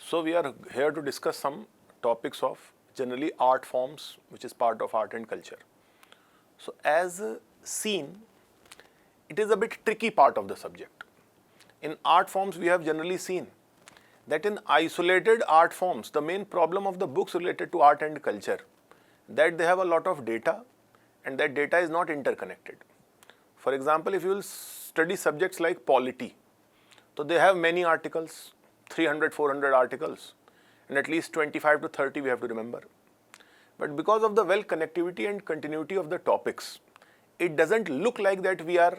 So we are here to discuss some topics of generally art forms, which is part of art and culture. So as seen, it is a bit tricky part of the subject. In art forms, we have generally seen that in isolated art forms, the main problem of the books related to art and culture, that they have a lot of data and that data is not interconnected. For example, if you will study subjects like polity, so they have many articles, 300, 400 articles, and at least 25 to 30 we have to remember. But because of the well connectivity and continuity of the topics, it doesn't look like that we are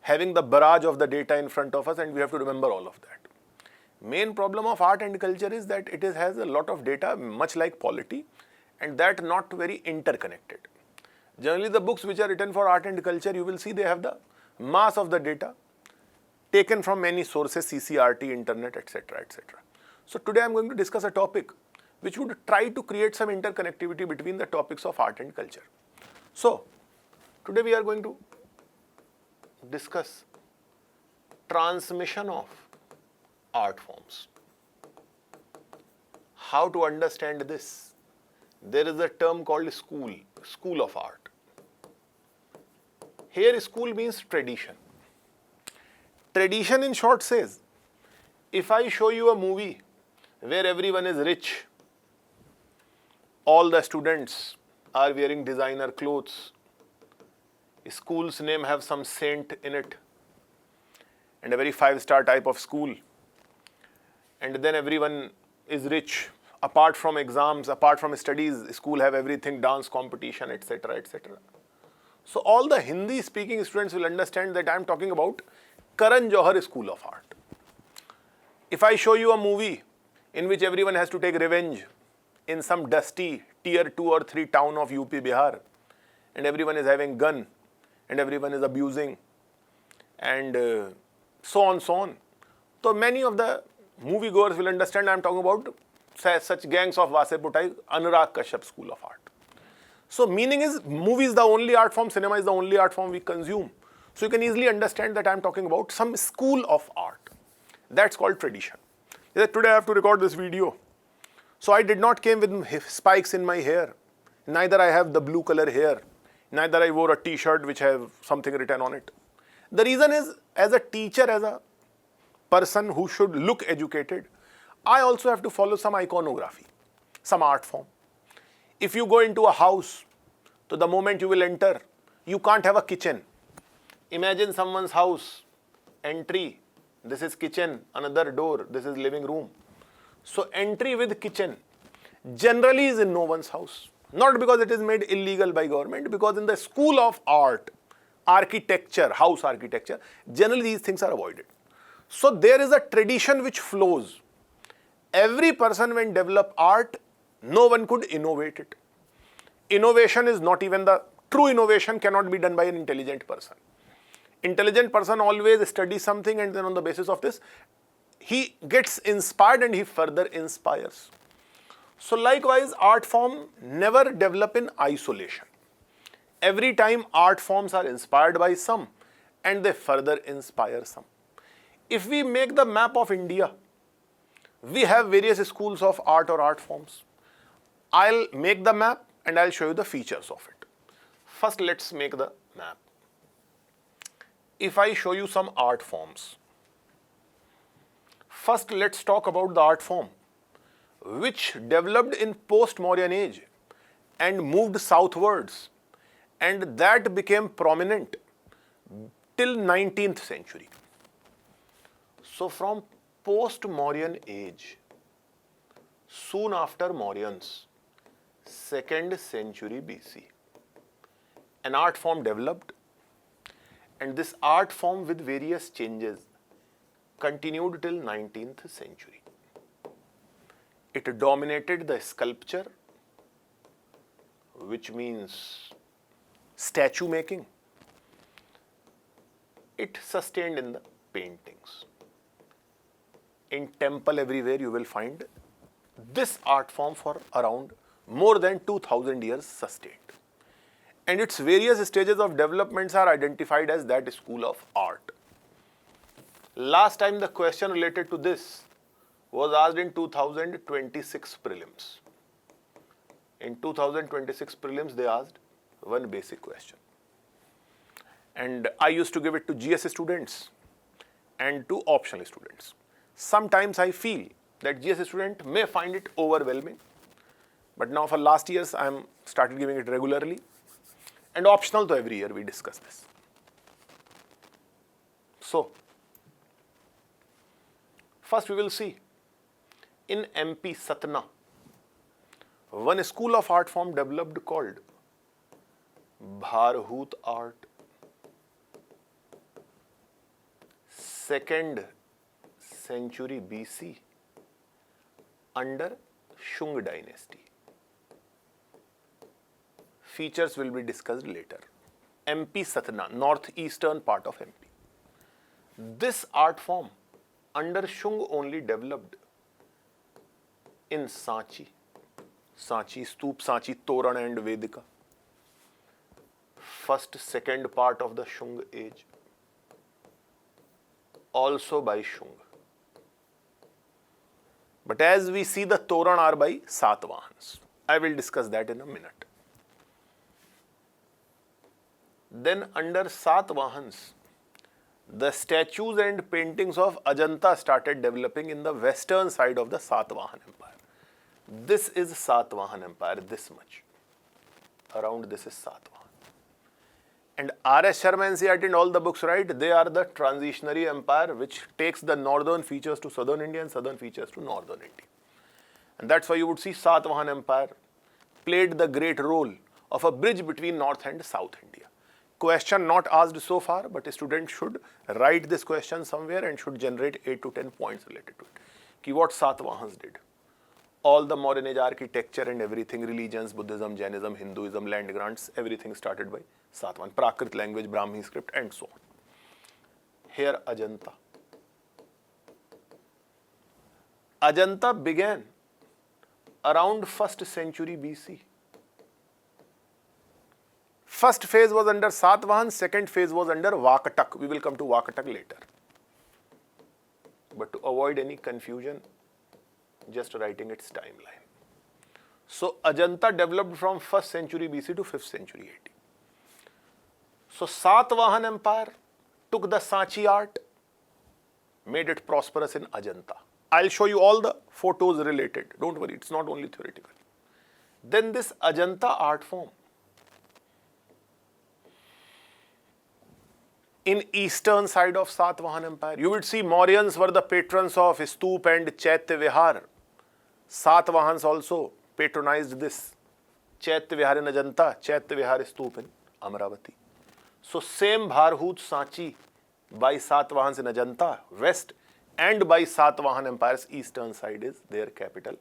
having the barrage of the data in front of us and we have to remember all of that. Main problem of art and culture is that it has a lot of data, much like polity, and that not very interconnected. Generally, the books which are written for art and culture, you will see they have the mass of the data taken from many sources, CCRT, internet, etc., etc. So today I am going to discuss a topic which would try to create some interconnectivity between the topics of art and culture. So today we are going to discuss transmission of art forms. How to understand this? There is a term called school of art. Here school means tradition. Tradition in short says, if I show you a movie where everyone is rich, all the students are wearing designer clothes, school's name have some saint in it, and a very five-star type of school, and then everyone is rich, apart from exams, apart from studies, school have everything, dance competition, etc., etc. So all the Hindi speaking students will understand that I am talking about Karan Johar School of Art. If I show you a movie in which everyone has to take revenge in some dusty tier 2 or 3 town of UP Bihar, and everyone is having gun and everyone is abusing and so on. So many of the moviegoers will understand I am talking about such gangs of Vase Putai, Anurag Kashyap School of Art. So meaning is movie is the only art form, cinema is the only art form we consume. So you can easily understand that I am talking about some school of art. That's called tradition. Today I have to record this video. So I did not came with spikes in my hair. Neither I have the blue color hair. Neither I wore a t-shirt which have something written on it. The reason is, as a teacher, as a person who should look educated, I also have to follow some iconography, some art form. If you go into a house, so the moment you will enter, you can't have a kitchen. Imagine someone's house, entry, this is kitchen, another door, this is living room. So entry with kitchen generally is in no one's house. Not because it is made illegal by government, because in the school of art, architecture, house architecture, generally these things are avoided. So there is a tradition which flows. Every person when develop art, no one could innovate it. Innovation is not even the true innovation cannot be done by an intelligent person. Intelligent person always studies something and then on the basis of this, he gets inspired and he further inspires. So likewise, art form never develop in isolation. Every time art forms are inspired by some and they further inspire some. If we make the map of India, we have various schools of art or art forms. I'll make the map and I'll show you the features of it. First, let's make the map. If I show you some art forms, first let's talk about the art form which developed in post-Mauryan age and moved southwards, and that became prominent till 19th century. So from post-Mauryan age, soon after Mauryans, 2nd century BC, an art form developed, and this art form with various changes continued till 19th century. It dominated the sculpture, which means statue making. It sustained in the paintings. In temple everywhere you will find this art form for around more than 2000 years sustained. And its various stages of developments are identified as that school of art. Last time the question related to this was asked in 2026 prelims. In 2026 prelims, they asked one basic question. And I used to give it to GS students and to optional students. Sometimes I feel that GS student may find it overwhelming, but now for last years I am started giving it regularly, and optional, so every year we discuss this. So, first we will see in MP Satna, one school of art form developed called Bharhut art. Second century BC under Shung dynasty. Features will be discussed later. MP Satna, northeastern part of MP. This art form under Shung only developed in Sanchi. Sanchi Stoop, Sanchi Toran and Vedika. First, second part of the Shung age. Also by Shung. But as we see, the Toran are by Satvahans. I will discuss that in a minute. Then under Satvahans, the statues and paintings of Ajanta started developing in the western side of the Satvahan Empire. This is Satvahan Empire, this much. Around this is Satvahan. And R.S. Sharma NCERT and all the books write, they are the transitionary empire which takes the northern features to southern India and southern features to northern India. And that's why you would see Satvahan Empire played the great role of a bridge between north and south India. Question not asked so far, but a student should write this question somewhere and should generate 8 to 10 points related to it. Ki what Satvahans did. All the modern age architecture and everything, religions, Buddhism, Jainism, Hinduism, land grants, everything started by Satvahan. Prakrit language, Brahmi script and so on. Here Ajanta. Ajanta began around 1st century BC. First phase was under Satvahan, second phase was under Vakatak. We will come to Vakatak later. But to avoid any confusion, just writing its timeline. So Ajanta developed from 1st century BC to 5th century AD. So Satvahan Empire took the Sanchi art, made it prosperous in Ajanta. I'll show you all the photos related. Don't worry, it's not only theoretical. Then this Ajanta art form in eastern side of Satvahan Empire, you would see Mauryans were the patrons of Stup and Chaitya Vihar. Satvahans also patronized this Chaitya Vihar in Ajanta, Chaitya Vihar Stup in Amravati. So same Bharhut Sanchi by Satvahans in Ajanta, west, and by Satvahan Empire's eastern side is their capital,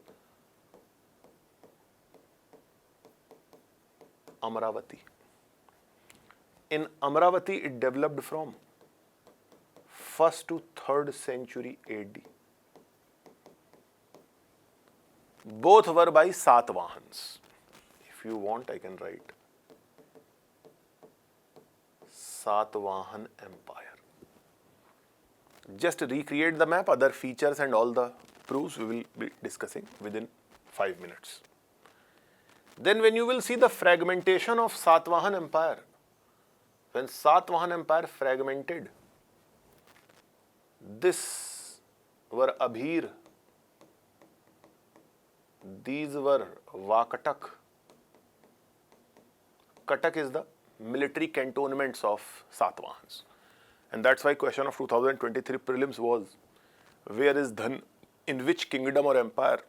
Amravati. In Amravati, it developed from 1st to 3rd century AD. Both were by Satvahans. If you want, I can write Satvahan Empire. Just recreate the map, other features and all the proofs we will be discussing within 5 minutes. Then when you will see the fragmentation of Satvahan Empire, when Satvahan Empire fragmented, this were Abhir, these were Vakatak. Katak is the military cantonments of Satvahans. And that's why question of 2023 prelims was, where is Dhan, in which kingdom or empire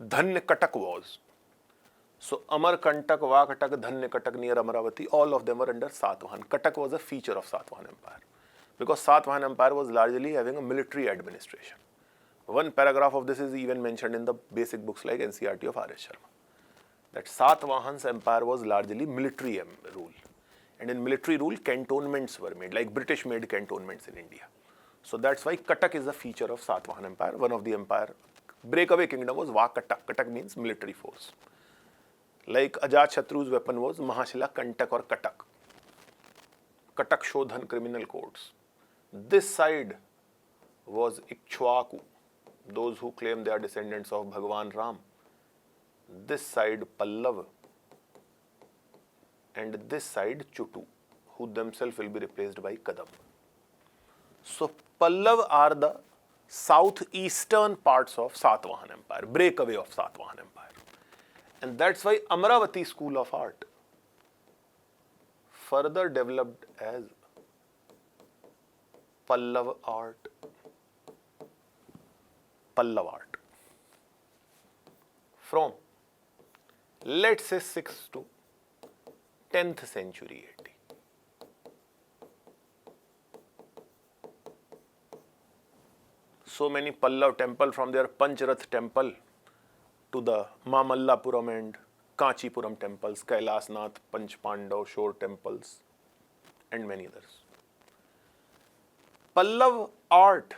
Dhanya Katak was? So Amarkantak, Vakatak, Dhanya Katak near Amravati, all of them were under Satvahan. Katak was a feature of Satvahan Empire because Satvahan Empire was largely having a military administration. One paragraph of this is even mentioned in the basic books like NCERT of R.S. Sharma, that Satvahan's empire was largely military rule. And in military rule, cantonments were made, like British made cantonments in India. So that's why Katak is a feature of Satvahan Empire. One of the empire breakaway kingdom was Vakatak. Katak means military force. Like Ajatshotru's weapon was Mahashila, Kantak or Katak. Katak Shodhan criminal codes. This side was Ikshwaku. those who claim they are descendants of Bhagwan Ram. This side Pallav, and this side Chutu, who themselves will be replaced by Kadam. So Pallav are the southeastern parts of Satavahan Empire, breakaway of Satavahan Empire. And that's why Amravati school of art further developed as Pallav art. Pallav art. From, let's say, 6th to 10th century AD. So many Pallav temple, from their Pancharath temple to the Mamallapuram and Kanchipuram temples, Kailasnath, Panchpandav, Shore temples, and many others. Pallav art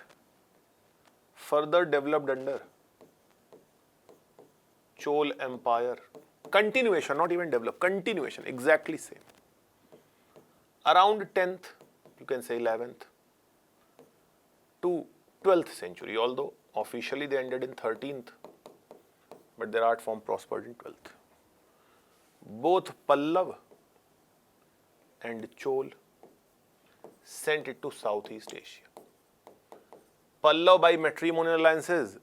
further developed under Chol Empire. Continuation, not even develop, continuation, exactly same. Around 10th, you can say 11th, to 12th century, although officially they ended in 13th, but their art form prospered in 12th. Both Pallav and Chol sent it to Southeast Asia. Pallav by matrimonial alliances,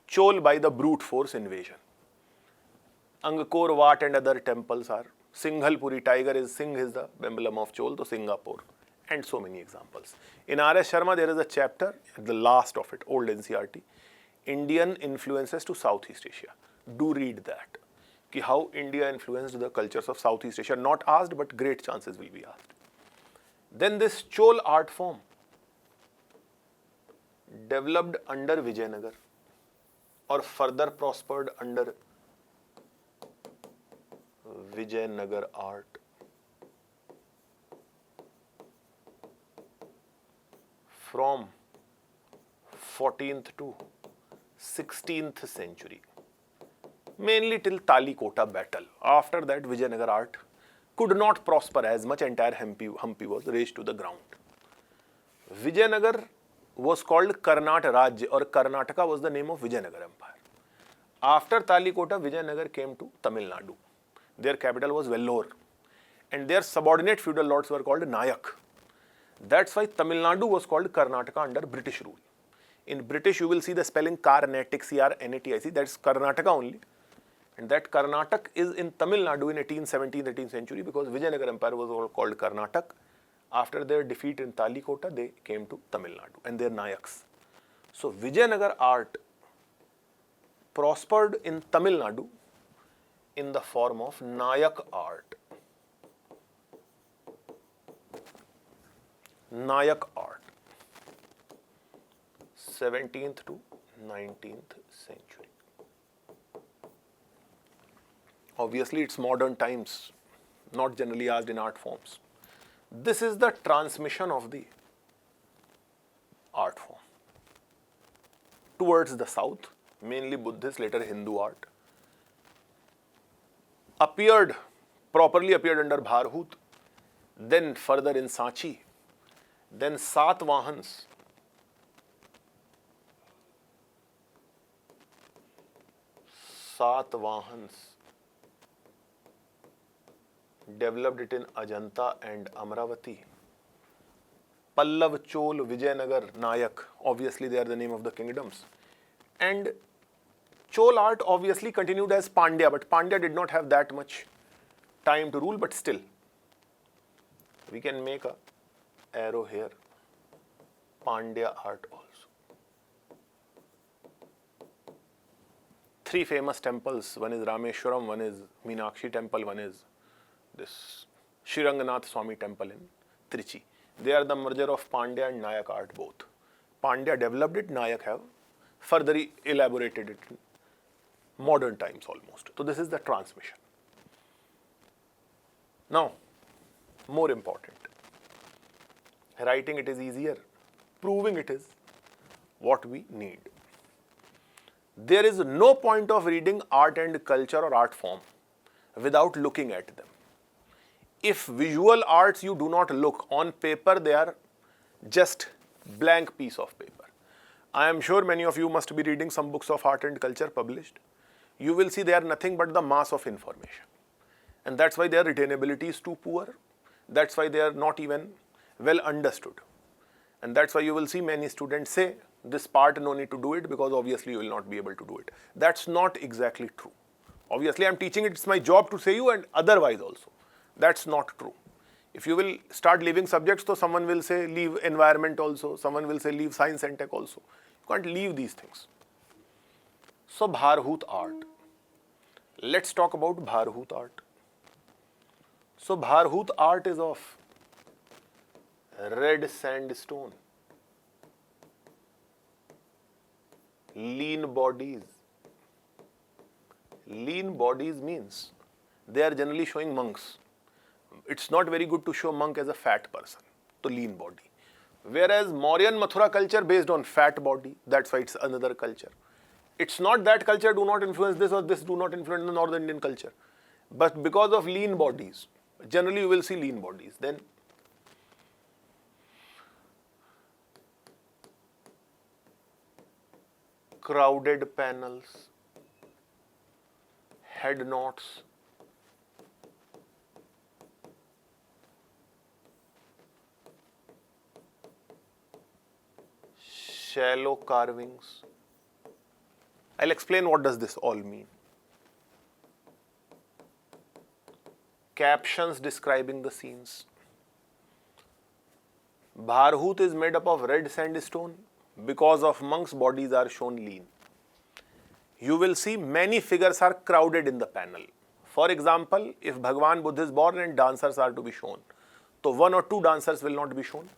Chol by the brute force invasion. Angkor Wat and other temples are. Singhalpuri tiger is, Singh is the emblem of Chol, so Singapore, and so many examples. In R.S. Sharma, there is a chapter at the last of it, old NCERT, Indian influences to Southeast Asia. Do read that. Ki how India influenced the cultures of Southeast Asia. Not asked, but great chances will be asked. Then this Chol art form developed under Vijayanagar or further prospered under Vijayanagar art. From 14th to 16th century, mainly till Talikota battle. After that, Vijayanagar art could not prosper as much. Entire Hampi was razed to the ground. Vijayanagar was called Karnataka Raj, or Karnataka was the name of Vijayanagar Empire. After Talikota, Vijayanagar came to Tamil Nadu. Their capital was Vellore, and their subordinate feudal lords were called Nayak. That's why Tamil Nadu was called Karnataka under British rule. In British, you will see the spelling Carnatic, C-R-N-A-T-I-C, that's Karnataka only. And that Karnataka is in Tamil Nadu in 18th, 18th century, because Vijayanagar Empire was all called Karnataka. After their defeat in Talikota, they came to Tamil Nadu and their Nayaks. So Vijayanagar art prospered in Tamil Nadu in the form of Nayak art. Nayak art, 17th to 19th century. Obviously, it's modern times, not generally asked in art forms. This is the transmission of the art form towards the south, mainly Buddhist, later Hindu art. Properly appeared under Bharhut, then further in Sanchi, then Satvahans, developed it in Ajanta and Amravati. Pallav, Chol, Vijayanagar, Nayak, obviously they are the name of the kingdoms. And Chol art obviously continued as Pandya, but Pandya did not have that much time to rule, but still, we can make a arrow here, Pandya art also. Three famous temples, one is Rameshwaram, one is Meenakshi temple, one is this Sriranganath Swami temple in Trichy. They are the merger of Pandya and Nayak art both. Pandya developed it, Nayak have further elaborated it in modern times almost. So this is the transmission. Now, more important, writing it is easier, proving it is what we need. There is no point of reading art and culture or art form without looking at them. If visual arts you do not look, on paper they are just blank piece of paper. I am sure many of you must be reading some books of art and culture published. You will see they are nothing but the mass of information. And that's why their retainability is too poor. That's why they are not even well understood. And that's why you will see many students say, this part no need to do it because obviously you will not be able to do it. That's not exactly true. Obviously I'm teaching it, it's my job to say you, and otherwise also. That's not true. If you will start leaving subjects, so someone will say leave environment also, someone will say leave science and tech also. You can't leave these things. So Bharhut art. Let's talk about Bharhut art. So Bharhut art is of red sandstone, lean bodies. Lean bodies means they are generally showing monks. It's not very good to show monk as a fat person, to lean body. Whereas Mauryan Mathura culture based on fat body, that's why it's another culture. It's not that culture do not influence this or this do not influence the North Indian culture. But because of lean bodies, generally you will see lean bodies. Then crowded panels, head knots, shallow carvings. I'll explain what does this all mean. Captions describing the scenes. Bharhut is made up of red sandstone because of monks' bodies are shown lean. You will see many figures are crowded in the panel. For example, if Bhagwan Buddha is born and dancers are to be shown, so 1 or 2 dancers will not be shown,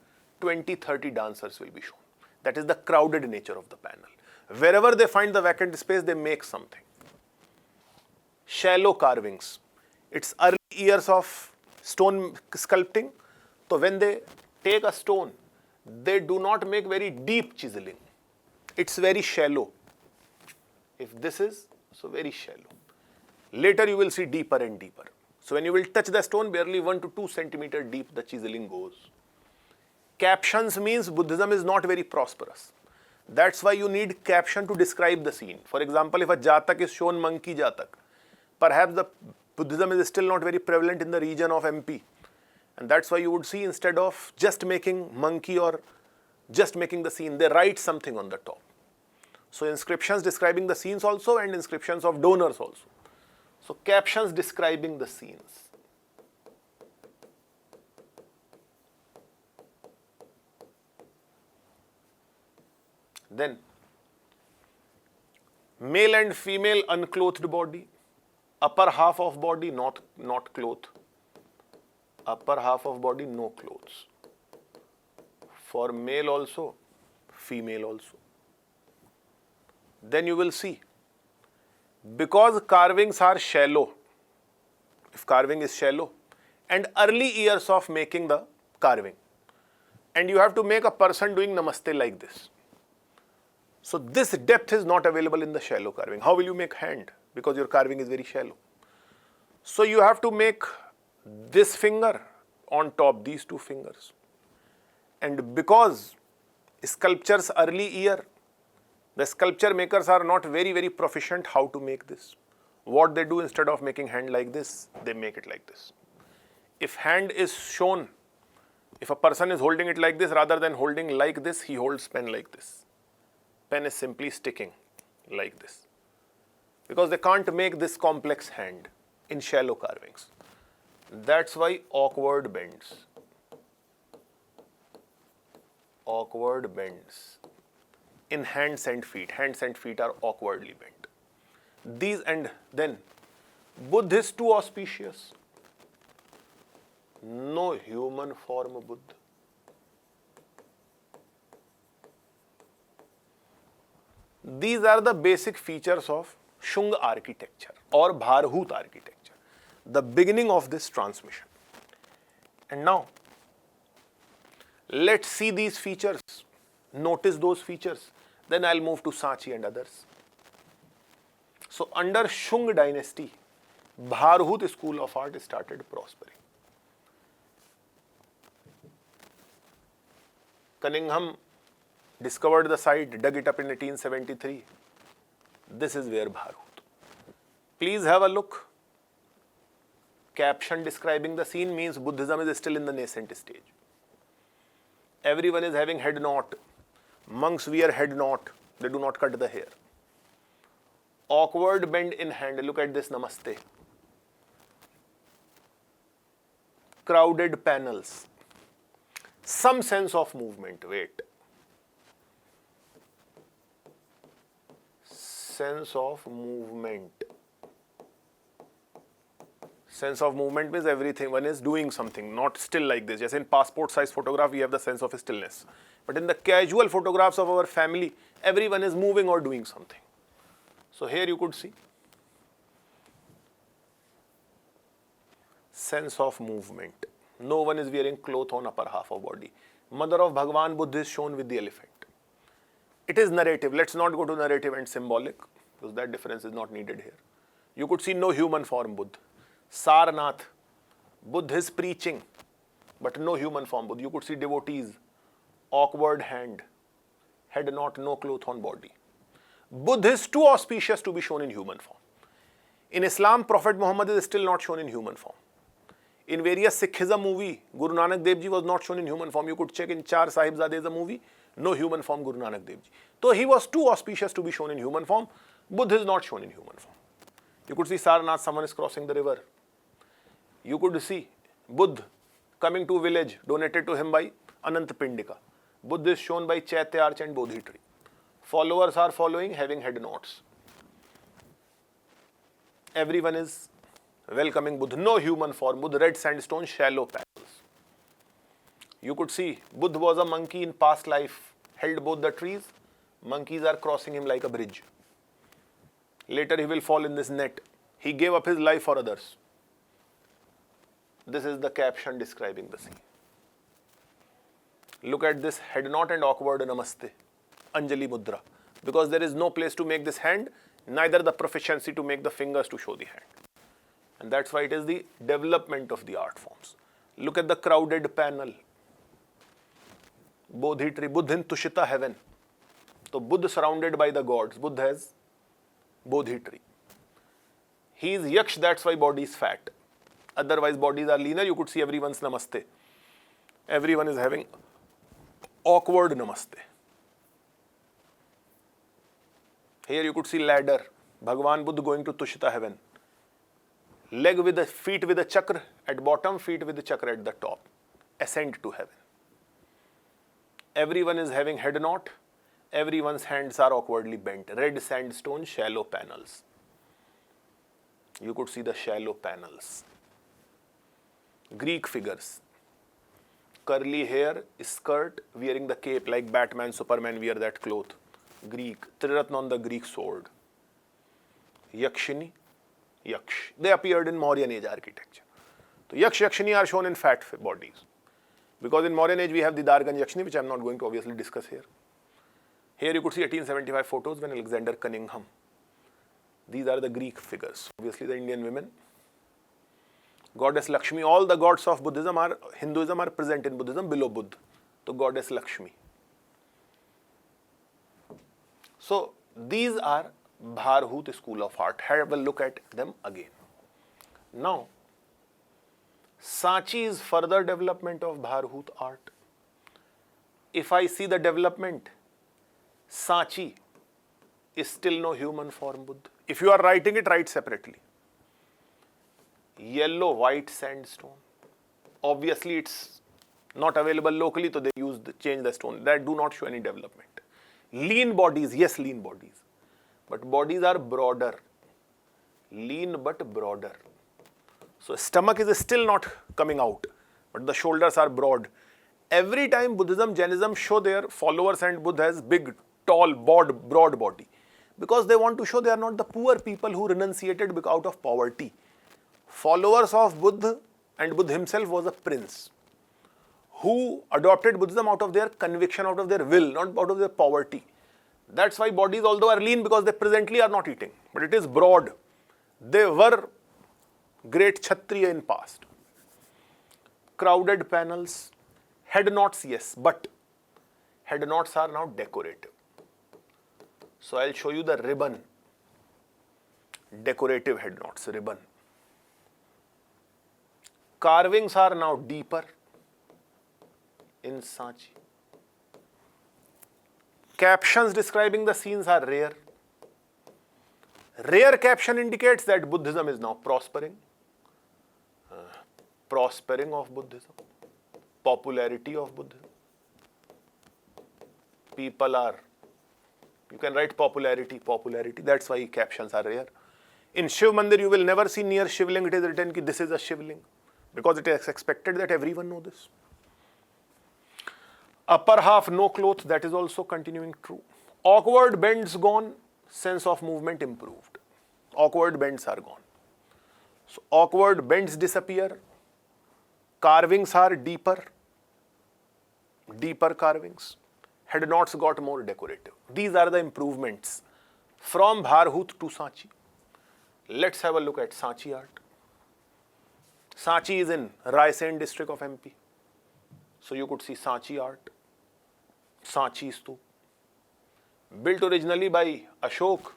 20, 30 dancers will be shown. That is the crowded nature of the panel. Wherever they find the vacant space, they make something. Shallow carvings. It's early years of stone sculpting. So when they take a stone, they do not make very deep chiseling. It's very shallow. If this is, so very shallow. Later you will see deeper and deeper. So when you will touch the stone, barely 1 to 2 centimeter deep the chiseling goes. Captions means Buddhism is not very prosperous. That's why you need caption to describe the scene. For example, if a Jatak is shown monkey Jatak, perhaps the Buddhism is still not very prevalent in the region of MP. And that's why you would see instead of just making monkey or just making the scene, they write something on the top. So inscriptions describing the scenes also and inscriptions of donors also. So captions describing the scenes. Then male and female unclothed body, upper half of body not clothed, upper half of body no clothes. For male also, female also. Then you will see, because carvings are shallow, if carving is shallow, and early years of making the carving, and you have to make a person doing namaste like this. So this depth is not available in the shallow carving. How will you make hand? Because your carving is very shallow. So you have to make this finger on top, these 2 fingers. And because sculptures early year, the sculpture makers are not very proficient how to make this. What they do, instead of making hand like this, they make it like this. If hand is shown, if a person is holding it like this rather than holding like this, he holds pen like this. Pen is simply sticking like this. Because they can't make this complex hand in shallow carvings. That's why awkward bends. Awkward bends in hands and feet. Hands and feet are awkwardly bent. These, and then Buddha is too auspicious. No human form Buddha. These are the basic features of Shunga architecture or Bharhut architecture, the beginning of this transmission. And now, let's see these features. Notice those features. Then I'll move to Sanchi and others. So under Shunga dynasty, Bharhut school of art started prospering. Cunningham discovered the site, dug it up in 1873. This is where Bharhut. Please have a look. Caption describing the scene means Buddhism is still in the nascent stage. Everyone is having head knot. Monks wear head knot. They do not cut the hair. Awkward bend in hand. Look at this namaste. Crowded panels. Some sense of movement. Wait. Sense of movement. Sense of movement means everything. One is doing something, not still like this. Just in passport size photograph, we have the sense of stillness. But in the casual photographs of our family, everyone is moving or doing something. So here you could see sense of movement. No one is wearing cloth on upper half of body. Mother of Bhagwan Buddha is shown with the elephant. It is narrative. Let's not go to narrative and symbolic because that difference is not needed here. You could see no human form Buddha. Sarnath, Buddha is preaching, but no human form Buddha. You could see devotees, awkward hand, head knot, no cloth on body. Buddha is too auspicious to be shown in human form. In Islam, Prophet Muhammad is still not shown in human form. In various Sikhism movie, Guru Nanak Dev Ji was not shown in human form. You could check in Char Sahibzades, a movie, no human form Guru Nanak Dev Ji. So he was too auspicious to be shown in human form. Buddha is not shown in human form. You could see Sarnath, someone is crossing the river. You could see Buddha coming to a village donated to him by Anant Pindika. Buddha is shown by Chaitya Arch and Bodhi tree. Followers are following, having head knots. Everyone is welcoming Buddha. No human form. Buddha, red sandstone, shallow panels. You could see Buddha was a monkey in past life, held both the trees. Monkeys are crossing him like a bridge. Later he will fall in this net. He gave up his life for others. This is the caption describing the scene. Look at this head knot and awkward namaste, Anjali Mudra. Because there is no place to make this hand, neither the proficiency to make the fingers to show the hand. And that's why it is the development of the art forms. Look at the crowded panel. Bodhi tree, Buddha in Tushita heaven. So Buddha surrounded by the gods. Buddha has Bodhi tree. He is Yaksh, that's why body is fat. Otherwise bodies are leaner. You could see everyone's namaste. Everyone is having awkward namaste. Here you could see ladder. Bhagwan Buddha going to Tushita heaven. Leg with the feet with the chakra at bottom, feet with the chakra at the top. Ascend to heaven. Everyone is having head knot. Everyone's hands are awkwardly bent. Red sandstone, shallow panels. You could see the shallow panels. Greek figures. Curly hair, skirt, wearing the cape like Batman, Superman wear that cloth. Greek. Triratna on the Greek sword. Yakshini, Yaksh. They appeared in Mauryan age architecture. So Yaksh, Yakshini are shown in fat bodies. Because in Mauryan age we have the Dargan Yakshini, which I am not going to obviously discuss here. Here you could see 1875 photos when Alexander Cunningham. These are the Greek figures. Obviously the Indian women. Goddess Lakshmi, all the gods of Hinduism are present in Buddhism below Buddha. So Goddess Lakshmi. So these are Bharhut school of art. Have a look at them again. Now, Sanchi is further development of Bharhut art. If I see the development, Sanchi is still no human form Buddha. If you are writing it, write separately. Yellow, white sandstone. Obviously, it's not available locally, so they change the stone. That do not show any development. Lean bodies, yes, lean bodies. But bodies are broader. Lean but broader. So stomach is still not coming out, but the shoulders are broad. Every time Buddhism, Jainism show their followers and Buddha has big, tall, broad body. Because they want to show they are not the poor people who renunciated out of poverty. Followers of Buddha, and Buddha himself was a prince who adopted Buddhism out of their conviction, out of their will, not out of their poverty. That's why bodies, although are lean, because they presently are not eating, but it is broad. They were great Kshatriya in past. Crowded panels, head knots, yes, but Head knots are now decorative. So I'll show you the ribbon. Decorative head knots, ribbon. Carvings are now deeper in Sanchi. Captions describing the scenes are rare. Rare caption indicates that Buddhism is now prospering. Prospering of Buddhism. Popularity of Buddhism. People are, you can write popularity, that's why captions are rare. In Shiv Mandir, you will never see near Shivling it is written that this is a Shivling, because it is expected that everyone know this. Upper half no cloth, that is also continuing true. Awkward bends gone, sense of movement improved. Awkward bends are gone. So awkward bends disappear. Carvings are deeper. Deeper carvings. Head knots got more decorative. These are the improvements from Bharhut to Sanchi. Let's have a look at Sanchi art. Sanchi is in Raisen district of MP. So you could see Sanchi art. Sanchi Stup. Built originally by Ashok.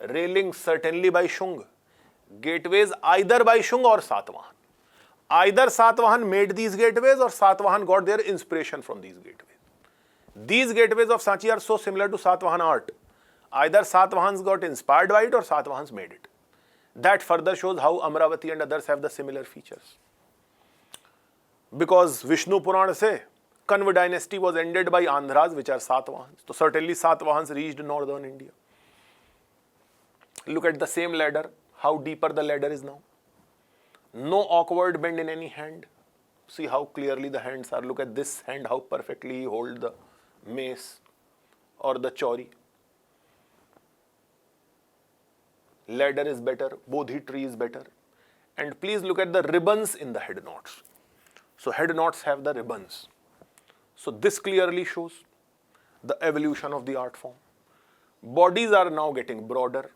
Railings certainly by Shung. Gateways either by Shung or Satavahan. Either Satavahan made these gateways or Satavahan got their inspiration from these gateways. These gateways of Sanchi are so similar to Satavahan art. Either Satavahans got inspired by it or Satavahans made it. That further shows how Amravati and others have the similar features. Because Vishnu Purana say, Kanva dynasty was ended by Andhras, which are Satavahans. So certainly Satavahans reached northern India. Look at the same ladder, how deeper the ladder is now. No awkward bend in any hand. See how clearly the hands are. Look at this hand, how perfectly he holds the mace or the chauri. Ladder is better, Bodhi tree is better. And please look at the ribbons in the head knots. So head knots have the ribbons. So this clearly shows the evolution of the art form. Bodies are now getting broader.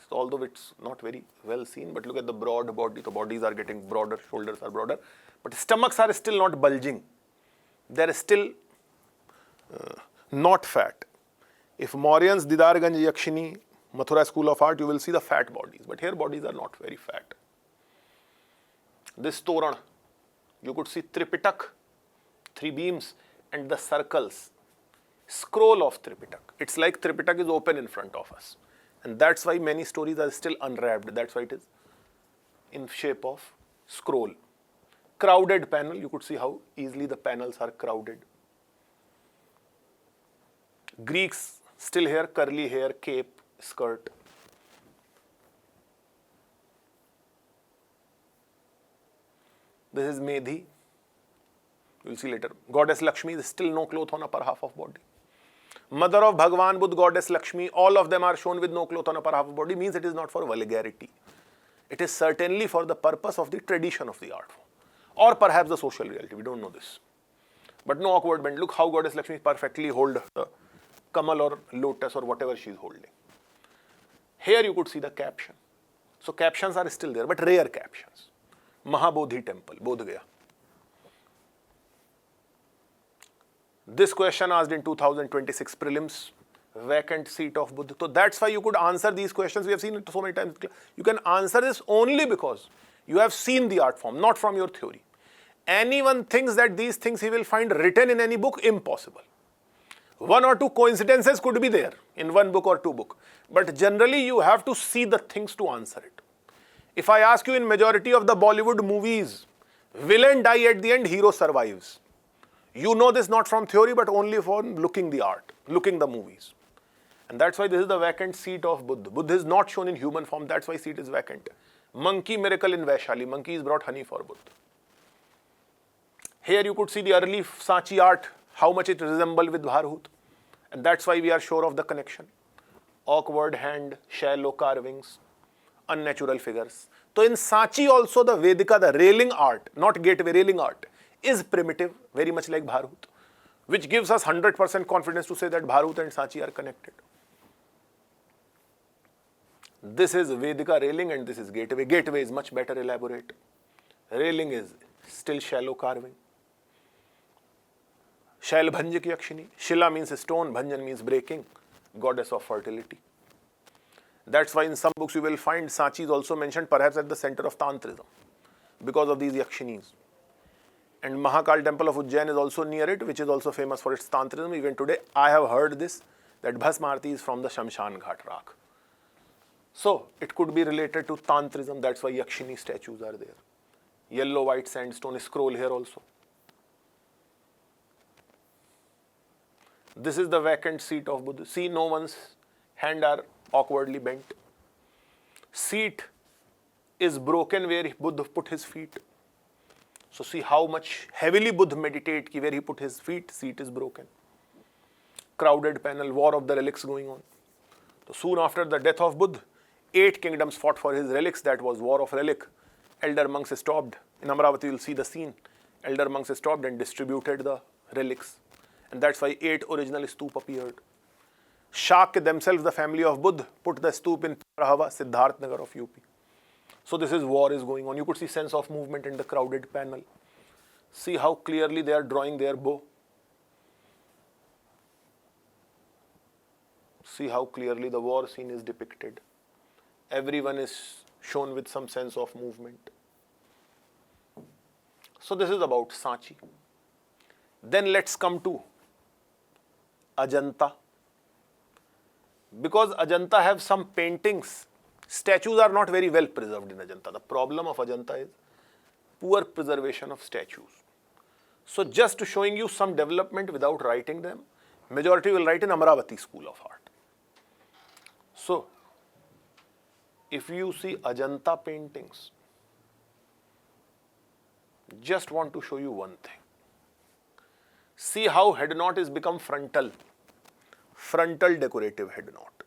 Although it's not very well seen, but look at the broad body. The bodies are getting broader, shoulders are broader. But stomachs are still not bulging. They're still not fat. If Mauryans, Didarganj, Yakshini, Mathura School of Art, you will see the fat bodies. But here bodies are not very fat. This Toran, you could see Tripitak, 3 beams, and the circles. Scroll of Tripitak. It's like Tripitak is open in front of us. And that's why many stories are still unwrapped. That's why it is in shape of scroll. Crowded panel, you could see how easily the panels are crowded. Greeks still here, curly hair, cape, skirt. This is Medhi. You will see later. Goddess Lakshmi is still no cloth on upper half of body. Mother of Bhagwan, Buddha, Goddess Lakshmi, all of them are shown with no cloth on upper half of body, means it is not for vulgarity. It is certainly for the purpose of the tradition of the art form. Or perhaps the social reality, we don't know this. But no awkward bend. Look how Goddess Lakshmi perfectly hold the kamal or lotus or whatever she is holding. Here you could see the caption. So captions are still there, but rare captions. Mahabodhi temple, Bodh Gaya. This question asked in 2026 prelims, vacant seat of Buddha. So that's why you could answer these questions. We have seen it so many times. You can answer this only because you have seen the art form, not from your theory. Anyone thinks that these things he will find written in any book, impossible. 1 or 2 coincidences could be there in 1 book or 2 books. But generally you have to see the things to answer it. If I ask you in majority of the Bollywood movies, villain die at the end, hero survives. You know this not from theory, but only from looking the art, looking the movies. And that's why this is the vacant seat of Buddha. Buddha is not shown in human form, that's why seat is vacant. Monkey miracle in Vaishali, monkeys brought honey for Buddha. Here you could see the early Sanchi art, how much it resembled with Bharhut. And that's why we are sure of the connection. Awkward hand, shallow carvings, unnatural figures. So in Sanchi also the Vedika, the railing art, not gateway, railing art, is primitive, very much like Bharhut, which gives us 100% confidence to say that Bharhut and Sanchi are connected. This is Vedika railing and this is gateway. Gateway is much better elaborate. Railing is still shallow carving. Shailbhanjik Yakshini. Shila means stone, Bhanjan means breaking, goddess of fertility. That's why in some books you will find Sanchi is also mentioned perhaps at the center of Tantrism because of these Yakshinis. And Mahakal temple of Ujjain is also near it, which is also famous for its Tantrism. Even today, I have heard this, that Bhasma Arati is from the Shamshan Ghat Rakh. So, it could be related to Tantrism, that's why Yakshini statues are there. Yellow white sandstone scroll here also. This is the vacant seat of Buddha. See, no one's hand are awkwardly bent. Seat is broken where Buddha put his feet. So see how much heavily Buddha meditate, where he put his feet, seat is broken. Crowded panel, war of the relics going on. So soon after the death of Buddha, 8 kingdoms fought for his relics, that was war of relic. Elder monks stopped. In Amravati you will see the scene. Elder monks stopped and distributed the relics. And that's why 8 original stup appeared. Shakya themselves, the family of Buddha, put the stup in Prahava, Siddharth Nagar of UP. So this is war is going on. You could see sense of movement in the crowded panel. See how clearly they are drawing their bow. See how clearly the war scene is depicted. Everyone is shown with some sense of movement. So this is about Sanchi. Then let's come to Ajanta. Because Ajanta have some paintings, statues are not very well preserved in Ajanta. The problem of Ajanta is poor preservation of statues. So just showing you some development without writing them, majority will write in Amravati School of Art. So if you see Ajanta paintings, just want to show you one thing. See how head knot is become frontal decorative head knot.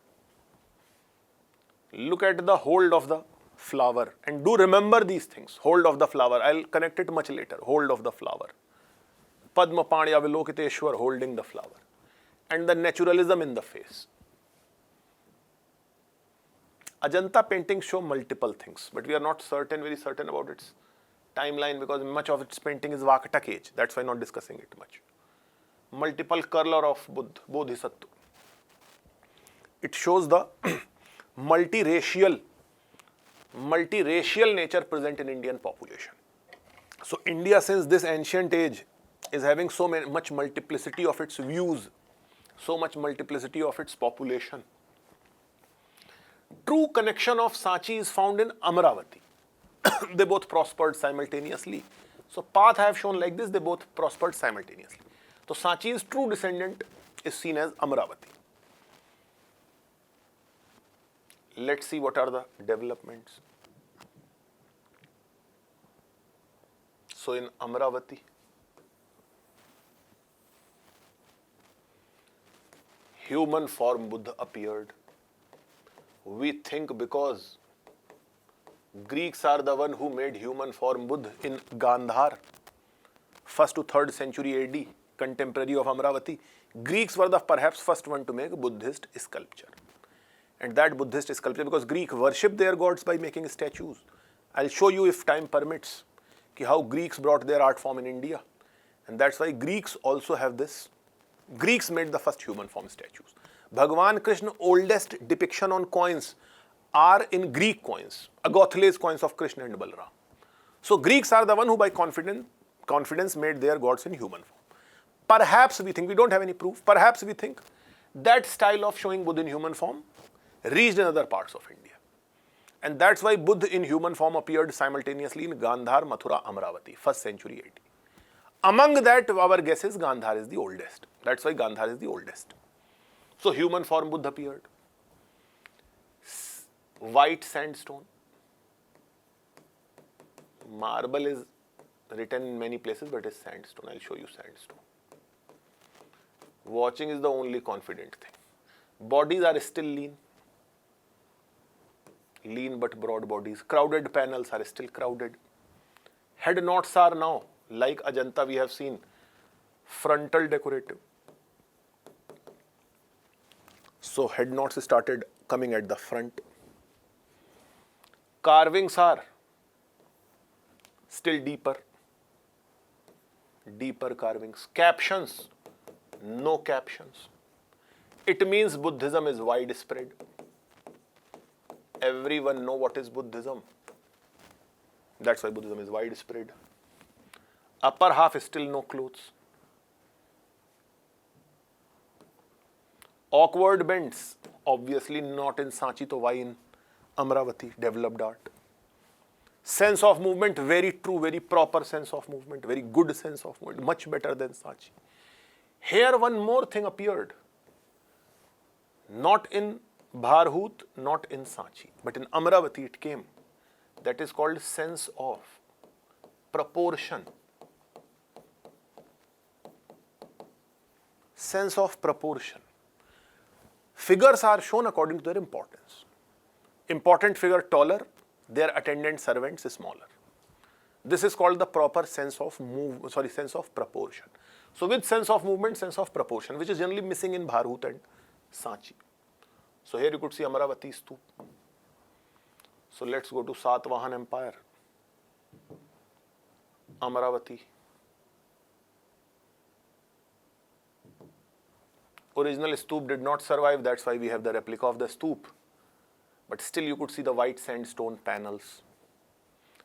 Look at the hold of the flower and do remember these things. Hold of the flower, I'll connect it much later. Hold of the flower. Padma Pani Avilokiteshwar holding the flower. And the naturalism in the face. Ajanta paintings show multiple things, but we are not very certain about its timeline because much of its painting is Vakatak age. That's why not discussing it much. Multiple color of Bodhisattva. It shows the multiracial nature present in Indian population. So India, since this ancient age, is having much multiplicity of its views, so much multiplicity of its population. True connection of Sanchi is found in Amravati. They both prospered simultaneously. So path I have shown like this, they both prospered simultaneously. So Sanchi's true descendant is seen as Amravati. Let's see what are the developments. So in Amravati, human form Buddha appeared. We think because Greeks are the one who made human form Buddha in Gandhar, 1st to 3rd century AD, contemporary of Amravati. Greeks were the perhaps first one to make Buddhist sculpture. And that Buddhist sculpture, because Greek worship their gods by making statues. I'll show you if time permits how Greeks brought their art form in India. And that's why Greeks also have this. Greeks made the first human form statues. Bhagwan Krishna oldest depiction on coins are in Greek coins, Agathales coins of Krishna and Balram. So Greeks are the one who by confidence made their gods in human form. Perhaps we think, we don't have any proof, perhaps we think that style of showing Buddha in human form reached in other parts of India. And that's why Buddha in human form appeared simultaneously in Gandhar, Mathura, Amravati, 1st century AD. Among that, our guess is Gandhar is the oldest. That's why Gandhar is the oldest. So human form Buddha appeared. White sandstone. Marble is written in many places, but it's sandstone. I'll show you sandstone. Watching is the only confident thing. Bodies are still lean. Lean but broad bodies. Crowded panels are still crowded. Head knots are now, like Ajanta we have seen, frontal decorative. So head knots started coming at the front. Carvings are still deeper carvings. Captions no captions. It means Buddhism is widespread. Everyone know what is Buddhism. That's why Buddhism is widespread. Upper half is still no clothes. Awkward bends, obviously not in Sanchi, to why in Amravati, developed art. Sense of movement, very true, very proper sense of movement, very good sense of movement, much better than Sanchi. Here one more thing appeared. Not in Bharhut, not in Sanchi, but in Amravati it came. That is called sense of proportion. Sense of proportion. Figures are shown according to their importance. Important figure taller, their attendant servants is smaller. This is called the proper sense of sense of proportion. So with sense of movement, sense of proportion, which is generally missing in Bharhut and Sanchi. So here you could see Amravati Stup. So let's go to Satvahan Empire. Amravati. Original stup did not survive, that's why we have the replica of the stup. But still you could see the white sandstone panels.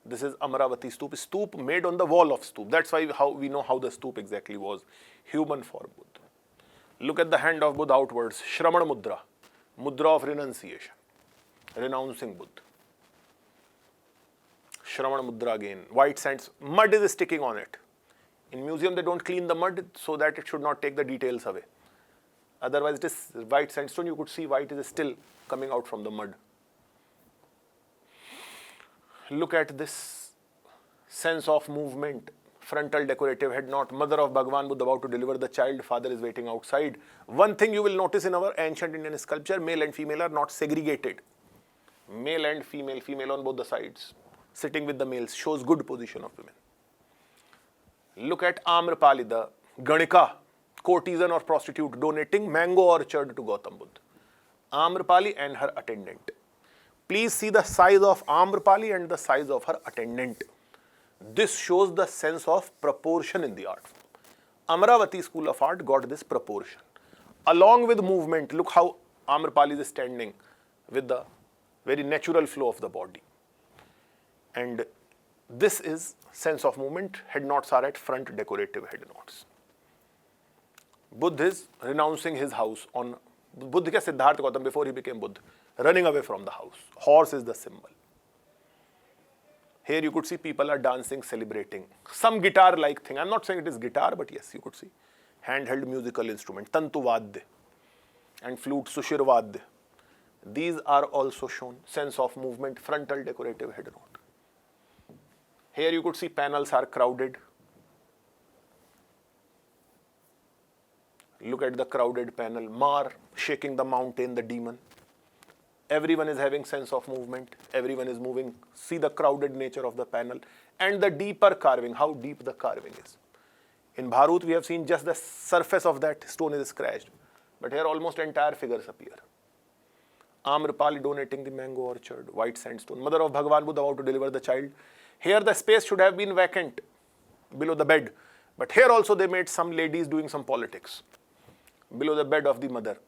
This is Amravati stup. Stup made on the wall of stup. That's why we know how the stup exactly was. Human for Buddha. Look at the hand of Buddha outwards. Shraman Mudra. Mudra of renunciation. Renouncing Buddha. Shraman Mudra again. White sands. Mud is sticking on it. In museum they don't clean the mud so that it should not take the details away. Otherwise it is white sandstone. You could see white is still coming out from the mud. Look at this sense of movement. Frontal decorative head knot. Mother of Bhagwan Buddha about to deliver the child. Father is waiting outside. One thing you will notice in our ancient Indian sculpture, male and female are not segregated. Male and female, female on both the sides. Sitting with the males shows good position of women. Look at Amrapali, the Ganika, courtesan or prostitute, donating mango orchard to Gautam Buddha. Amrapali and her attendant. Please see the size of Amrapali and the size of her attendant. This shows the sense of proportion in the art form. Amravati School of Art got this proportion. Along with movement, look how Amrapali is standing with the very natural flow of the body. And this is sense of movement. Head knots are at front, decorative head knots. Buddha is renouncing his house on Buddha ke Siddhartha Gautam before he became Buddha, running away from the house. Horse is the symbol. Here you could see people are dancing, celebrating. Some guitar-like thing. I'm not saying it is guitar, but yes, you could see. Handheld musical instrument, Tantu Vadya and flute, Sushir Vadya. These are also shown. Sense of movement, frontal decorative head knot. Here you could see panels are crowded. Look at the crowded panel. Mar shaking the mountain, the demon. Everyone is having sense of movement. Everyone is moving. See the crowded nature of the panel and the deeper carving, how deep the carving is. In Bharhut, we have seen just the surface of that stone is scratched. But here almost entire figures appear. Amrapali donating the mango orchard, white sandstone. Mother of Bhagwan Buddha about to deliver the child. Here the space should have been vacant below the bed. But here also they made some ladies doing some politics below the bed of the mother.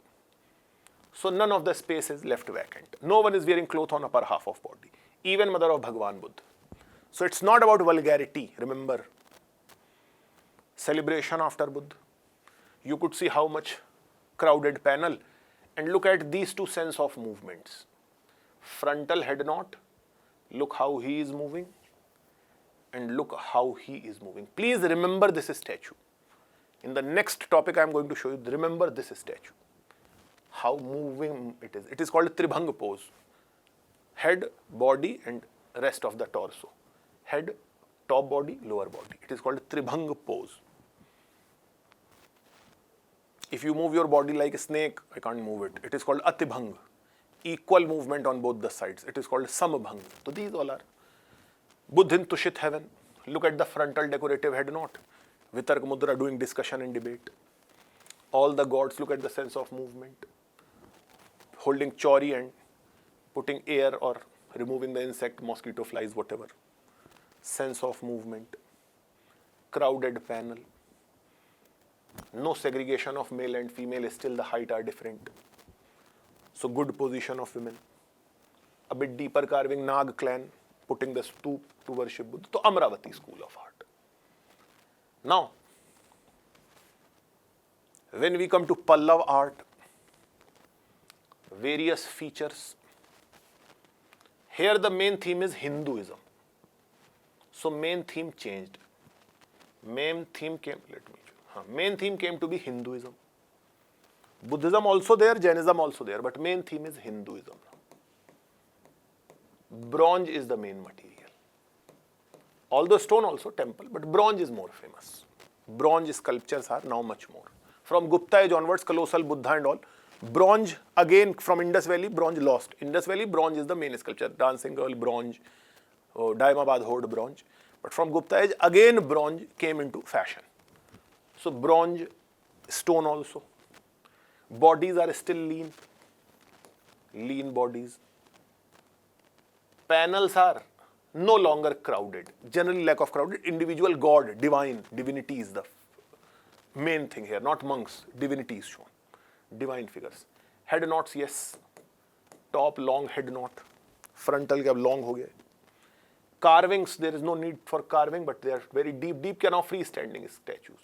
So none of the space is left vacant. No one is wearing cloth on upper half of body. Even Mother of Bhagwan Buddha. So it's not about vulgarity, remember. Celebration after Buddha. You could see how much crowded panel. And look at these two sense of movements. Frontal head knot. Look how he is moving. And look how he is moving. Please remember this statue. In the next topic I am going to show you, remember this statue. How moving it is. It is called Tribhanga pose. Head, body and rest of the torso. Head, top body, lower body. It is called Tribhanga pose. If you move your body like a snake, I can't move it. It is called Atibhanga. Equal movement on both the sides. It is called Samabhanga. So these all are. Buddhin Tushit heaven. Look at the frontal decorative head knot. Vitarka Mudra doing discussion and debate. All the gods, look at the sense of movement. Holding chauri and putting air or removing the insect, mosquito, flies, whatever. Sense of movement. Crowded panel. No segregation of male and female, still the height are different. So good position of women. A bit deeper carving, Nag clan, putting the stoop to worship Buddha. So Amravati school of art. Now, when we come to Pallav art, various features. Here the main theme is Hinduism. So main theme changed. Main theme came to be Hinduism. Buddhism also there, Jainism also there, but main theme is Hinduism. Bronze is the main material. Although stone also, temple, but bronze is more famous. Bronze sculptures are now much more. From Gupta age onwards, colossal Buddha and all, bronze again from Indus Valley, bronze lost. Indus Valley, bronze is the main sculpture. Dancing Girl, bronze. Daimabad Horde, bronze. But from Gupta age, again bronze came into fashion. So bronze, stone also. Bodies are still lean. Lean bodies. Panels are no longer crowded. Generally lack of crowded. Individual god, divine, divinity is the main thing here. Not monks, divinity is shown. Divine figures. Head knots, yes. Top long head knot. Frontal के अब long हो गया. Carvings, there is no need for carving, but they are very deep. Deep के now freestanding statues.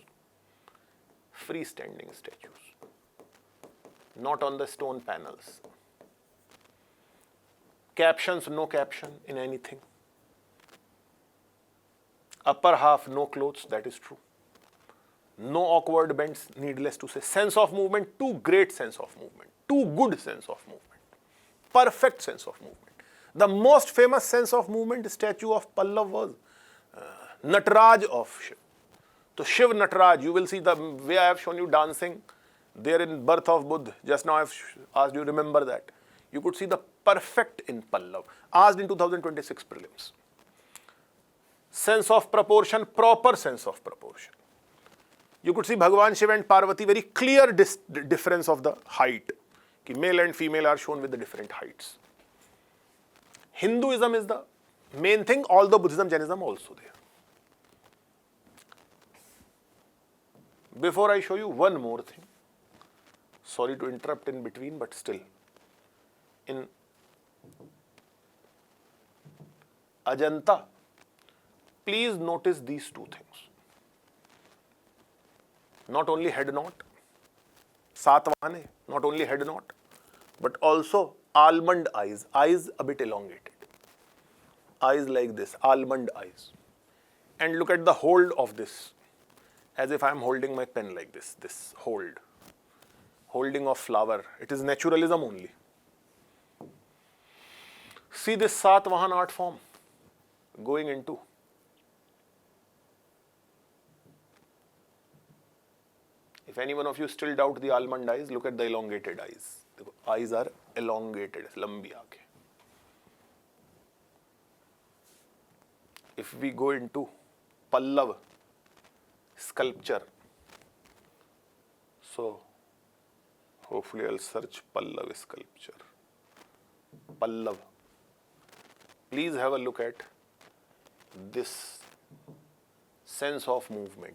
Freestanding statues. Not on the stone panels. Captions, no caption in anything. Upper half, no clothes, that is true. No awkward bends, needless to say. Sense of movement, too great sense of movement. Too good sense of movement. Perfect sense of movement. The most famous sense of movement statue of Pallav was Nataraj of Shiv. So Shiv Nataraj, you will see the way I have shown you dancing there in Birth of Buddha. Just now I have asked you, remember that. You could see the perfect in Pallav. Asked in 2026 prelims. Sense of proportion, proper sense of proportion. You could see Bhagwan Shiva and Parvati, very clear difference of the height. Male and female are shown with the different heights. Hinduism is the main thing, although Buddhism, Jainism also there. Before I show you one more thing, sorry to interrupt in between, but still, in Ajanta, please notice these two things. Not only head knot, Satvane, not only head knot, but also almond eyes, eyes a bit elongated. Eyes like this, almond eyes. And look at the hold of this, as if I am holding my pen like this, hold. Holding of flower, it is naturalism only. See this Satvahan art form going into. If any one of you still doubt the almond eyes, look at the elongated eyes. The eyes are elongated, lambi aankhein. If we go into Pallav sculpture, so hopefully I'll search Pallav sculpture. Pallav. Please have a look at this sense of movement.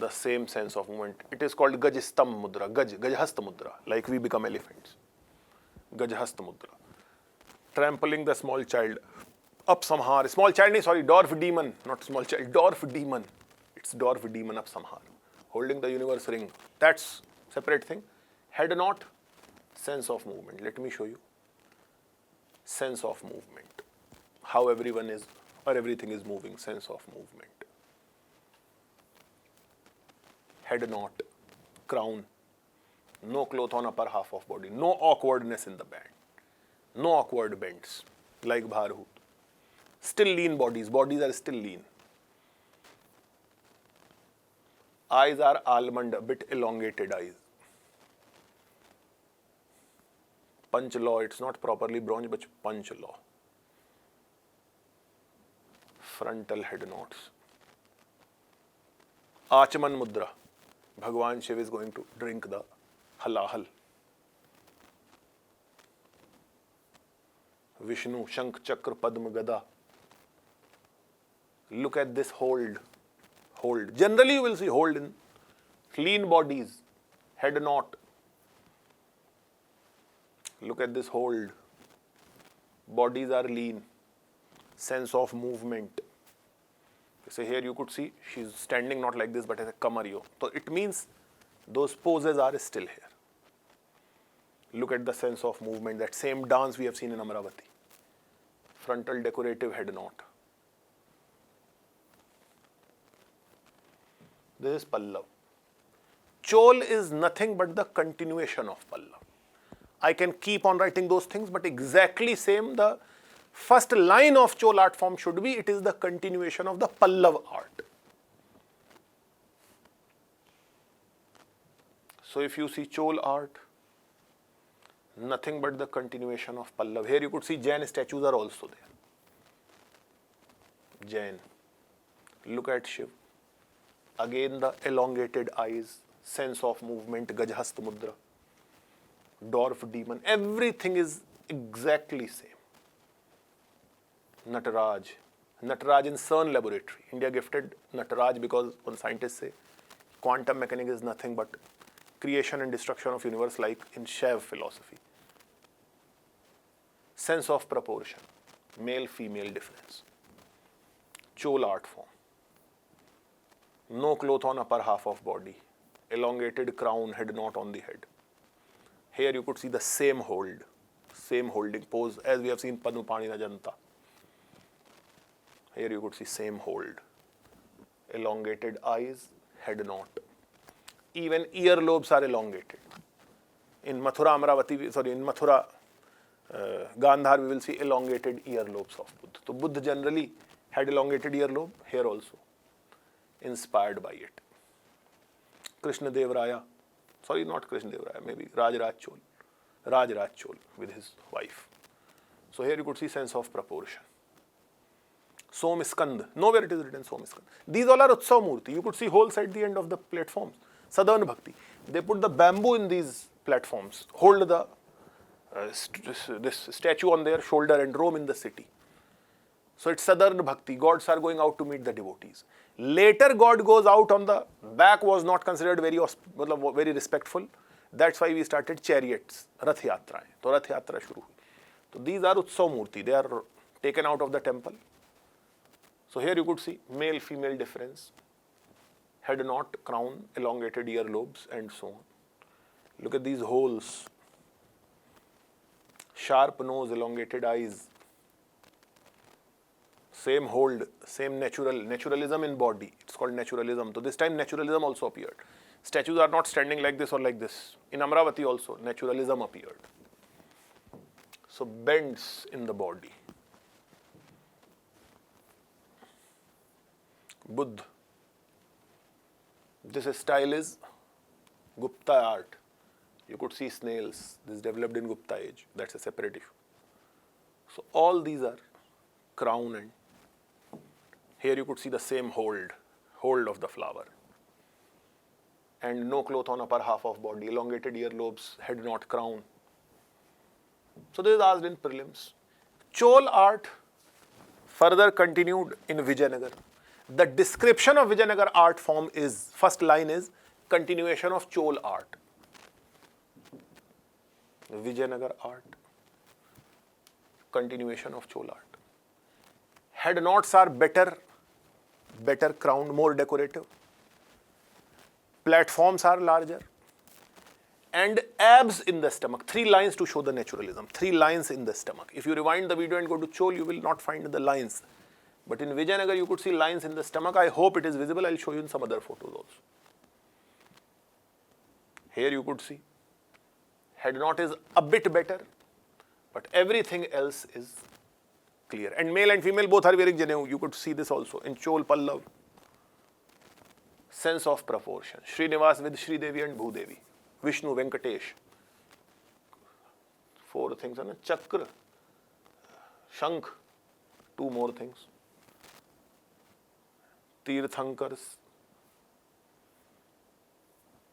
The same sense of movement. It is called Gajastam Mudra, Gajhasta Mudra, like we become elephants. Gajhasta Mudra. Trampling the small child. Upsamhar. Small child, dwarf demon, not small child, dwarf demon. It's dwarf demon Upsamhar. Holding the universe ring. That's separate thing. Head knot, sense of movement. Let me show you. Sense of movement. How everyone is, or everything is moving, sense of movement. Head knot, crown, no cloth on upper half of body, no awkwardness in the band, no awkward bends like Bharhut. Still lean bodies, bodies are still lean. Eyes are almond, a bit elongated eyes. Panch law, it's not properly bronze, but Panch law. Frontal head knots. Achaman Mudra. Bhagwan Shiv is going to drink the halahal. Vishnu, Shankh, Chakra, Padma, Gada. Look at this hold hold. Generally you will see hold in lean bodies, head knot. Look at this hold. Bodies are lean. Sense of movement. So here you could see she's standing not like this but as a kamario. So it means those poses are still here. Look at the sense of movement. That same dance we have seen in Amaravati. Frontal decorative head knot. This is Pallav. Chol is nothing but the continuation of Pallav. I can keep on writing those things, but exactly same, the first line of Chol art form should be, it is the continuation of the Pallav art. So if you see Chol art, nothing but the continuation of Pallav. Here you could see Jain statues are also there. Jain. Look at Shiv. Again the elongated eyes, sense of movement, Gajhast Mudra, dwarf demon, everything is exactly same. Nataraj. Nataraj in CERN laboratory. India gifted Nataraj because one scientist say quantum mechanics is nothing but creation and destruction of universe, like in Shaiv philosophy. Sense of proportion, male-female difference. Chol art form. No cloth on upper half of body. Elongated crown, head knot on the head. Here you could see the same hold, same holding pose as we have seen Padmapani in Ajanta. Here you could see same hold. Elongated eyes, head knot. Even earlobes are elongated. In Mathura Amaravati, in Mathura Gandhar, we will see elongated earlobes of Buddha. So Buddha generally had elongated earlobe, here also, inspired by it. Krishna Dev Raya, sorry, not Krishna Dev Raya, maybe Raj Chol with his wife. So here you could see sense of proportion. Som Skand, nowhere it is written Som Skand. These all are Utsav Murti. You could see holes at the end of the platforms. Sadhana Bhakti. They put the bamboo in these platforms, hold the this statue on their shoulder and roam in the city. So it's Sadhana Bhakti. Gods are going out to meet the devotees. Later God goes out on the back, was not considered very respectful. That's why we started chariots, Rath Yatra. So Rath Yatra shuru hui. So these are Utsav Murti. They are taken out of the temple. So here you could see male-female difference. Head knot, crown, elongated earlobes, and so on. Look at these holes. Sharp nose, elongated eyes. Same hold, same naturalism in body. It's called naturalism. So this time naturalism also appeared. Statues are not standing like this or like this. In Amaravati also, naturalism appeared. So bends in the body. Buddha. This style is Gupta art. You could see snails. This developed in Gupta age. That's a separate issue. So all these are crown, and here you could see the same hold of the flower. And no cloth on upper half of body, elongated earlobes, head knot, crown. So this is asked in prelims. Chol art further continued in Vijayanagar. The description of Vijayanagar art form is, first line is continuation of Chol art. Vijayanagar art, continuation of Chol art. Head knots are better crowned, more decorative. Platforms are larger. And abs in the stomach. 3 lines to show the naturalism. 3 lines in the stomach. If you rewind the video and go to Chol, you will not find the lines. But in Vijayanagar, you could see lines in the stomach. I hope it is visible. I'll show you in some other photos also. Here you could see. Head knot is a bit better, but everything else is clear. And male and female both are wearing Janeau. You could see this also in Chol Pallav. Sense of proportion. Srinivas with Sridevi and Bhudevi. Vishnu, Venkatesh. 4 things. Chakra, Shankh. 2 more things. Tirthankars.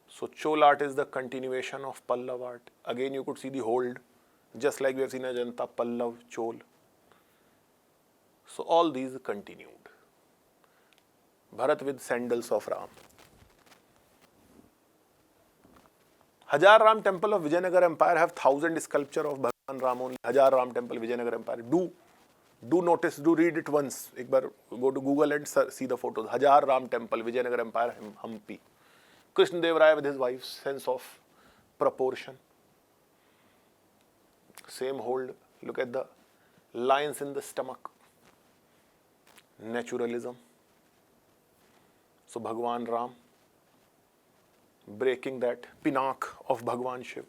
So Chol art is the continuation of Pallav art. Again you could see the hold, just like we have seen Ajanta, Pallav, Chol. So all these continued. Bharat with sandals of Ram. Hajar Ram temple of Vijayanagar Empire have 1,000 sculpture of Bhagwan Ram only. Hajar Ram temple, Vijayanagar Empire. Do notice, do read it once. एक बार go to Google and see the photos. Hajar Ram temple, Vijayanagar Empire, Hampi. Krishna Dev Raya with his wife's sense of proportion. Same hold. Look at the lines in the stomach. Naturalism. So Bhagwan Ram breaking that pinak of Bhagwan Shiv.